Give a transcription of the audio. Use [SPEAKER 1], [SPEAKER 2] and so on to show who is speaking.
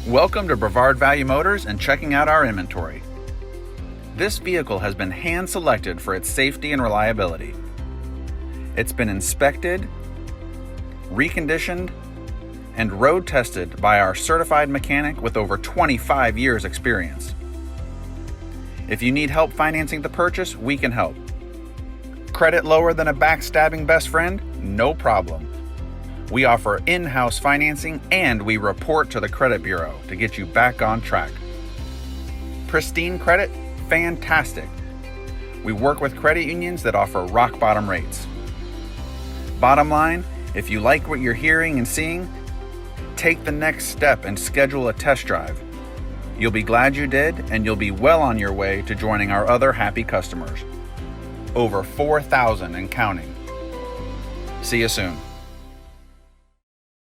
[SPEAKER 1] Welcome to Brevard Value Motors and checking out our inventory. This vehicle has been hand-selected for its safety and reliability. It's been inspected, reconditioned, and road tested by our certified mechanic with over 25 years experience. If you need help financing the purchase, we can help. Credit lower than a backstabbing best friend? No problem. We offer in-house financing and we report to the credit bureau to get you back on track. Pristine credit? Fantastic. We work with credit unions that offer rock bottom rates. Bottom line, if you like what you're hearing and seeing, take the next step and schedule a test drive. You'll be glad you did, and you'll be well on your way to joining our other happy customers. Over 4,000 and counting. See you soon.